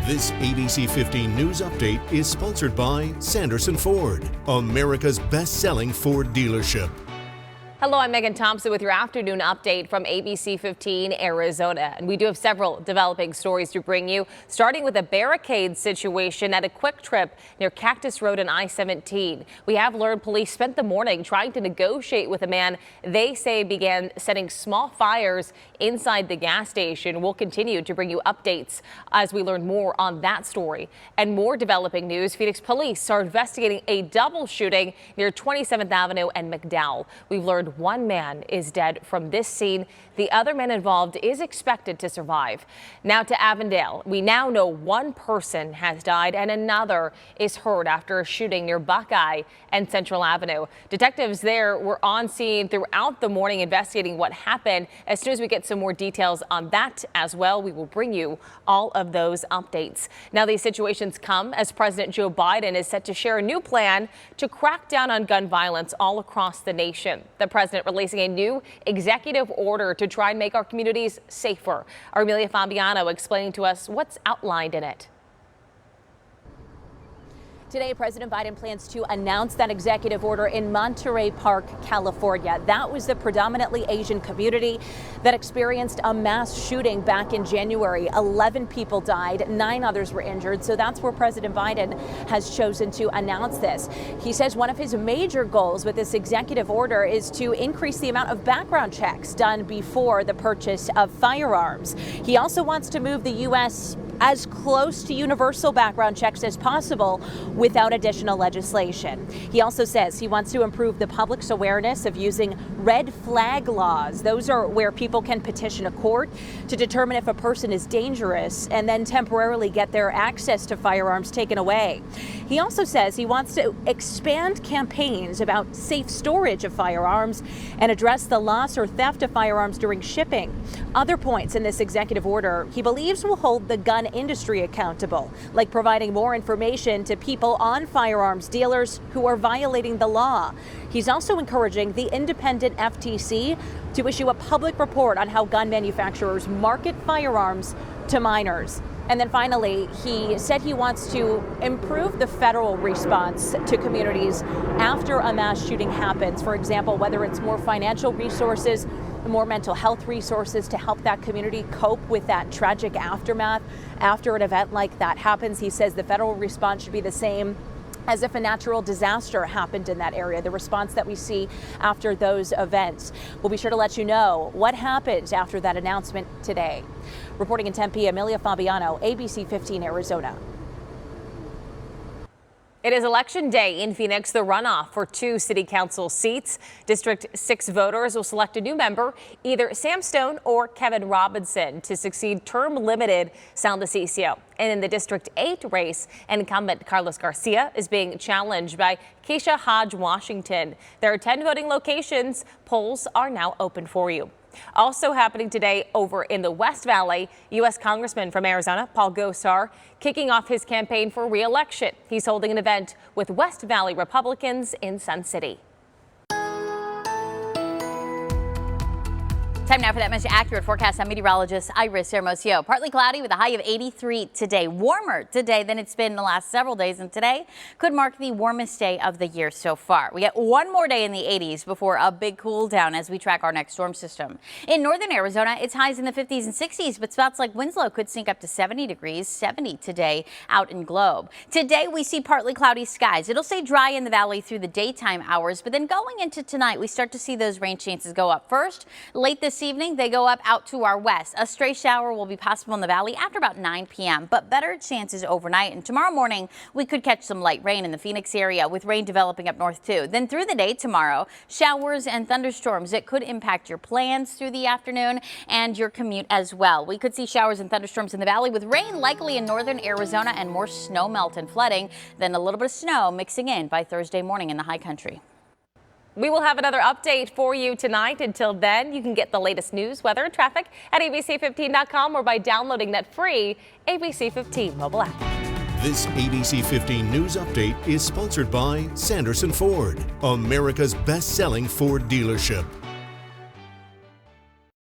This ABC 15 News Update is sponsored by Sanderson Ford, America's best-selling Ford dealership. Hello, I'm Megan Thompson with your afternoon update from ABC 15 Arizona. And we do have several developing stories to bring you, starting with a barricade situation at a QuikTrip near Cactus Road and I-17. We have learned police spent the morning trying to negotiate with a man they say began setting small fires inside the gas station. We'll continue to bring you updates as we learn more on that story. And more developing news, Phoenix police are investigating a double shooting near 27th Avenue and McDowell. We've learned one man is dead from this scene. The other man involved is expected to survive. Now to Avondale. We now know one person has died and another is hurt after a shooting near Buckeye and Central Avenue. Detectives there were on scene throughout the morning investigating what happened. As soon as we get some more details on that as well, we will bring you all of those updates. Now these situations come as President Joe Biden is set to share a new plan to crack down on gun violence all across the nation. The president releasing a new executive order to try and make our communities safer. Our Amelia Fabiano explaining to us what's outlined in it. Today, President Biden plans to announce that executive order in Monterey Park, California. That was the predominantly Asian community that experienced a mass shooting back in January. 11 people died, 9 others were injured. So that's where President Biden has chosen to announce this. He says one of his major goals with this executive order is to increase the amount of background checks done before the purchase of firearms. He also wants to move the U.S. as close to universal background checks as possible without additional legislation. He also says he wants to improve the public's awareness of using red flag laws. Those are where people can petition a court to determine if a person is dangerous and then temporarily get their access to firearms taken away. He also says he wants to expand campaigns about safe storage of firearms and address the loss or theft of firearms during shipping. Other points in this executive order he believes will hold the gun industry accountable, like providing more information to people on firearms dealers who are violating the law. He's also encouraging the independent FTC to issue a public report on how gun manufacturers market firearms to minors. And then finally, he said he wants to improve the federal response to communities after a mass shooting happens. For example, whether it's more financial resources, more mental health resources to help that community cope with that tragic aftermath after an event like that happens. He says the federal response should be the same as if a natural disaster happened in that area, the response that we see after those events. We'll be sure to let you know what happens after that announcement today. Reporting in Tempe, Amelia Fabiano, ABC 15 Arizona. It is election day in Phoenix, the runoff for 2 city council seats. District 6 voters will select a new member, either Sam Stone or Kevin Robinson, to succeed term-limited Sal DeCiccio. And in the District 8 race, incumbent Carlos Garcia is being challenged by Keisha Hodge Washington. There are 10 voting locations. Polls are now open for you. Also happening today over in the West Valley, U.S. Congressman from Arizona, Paul Gosar, kicking off his campaign for re-election. He's holding an event with West Valley Republicans in Sun City. Time now for that much accurate forecast. I'm meteorologist Iris Hermosillo. Partly cloudy with a high of 83 today. Warmer today than it's been the last several days, and today could mark the warmest day of the year so far. We get one more day in the 80s before a big cool down as we track our next storm system. In northern Arizona, it's highs in the 50s and 60s, but spots like Winslow could sink up to 70 degrees, 70 today out in Globe. Today we see partly cloudy skies. It'll stay dry in the valley through the daytime hours, but then going into tonight, we start to see those rain chances go up. First, late this evening, they go up out to our west. A stray shower will be possible in the valley after about 9 p.m., but better chances overnight. And tomorrow morning, we could catch some light rain in the Phoenix area with rain developing up north too. Then through the day tomorrow, showers and thunderstorms. It could impact your plans through the afternoon and your commute as well. We could see showers and thunderstorms in the valley with rain likely in northern Arizona and more snow melt and flooding. Then a little bit of snow mixing in by Thursday morning in the high country. We will have another update for you tonight. Until then, you can get the latest news, weather, and traffic at ABC15.com or by downloading that free ABC 15 mobile app. This ABC 15 News Update is sponsored by Sanderson Ford, America's best-selling Ford dealership.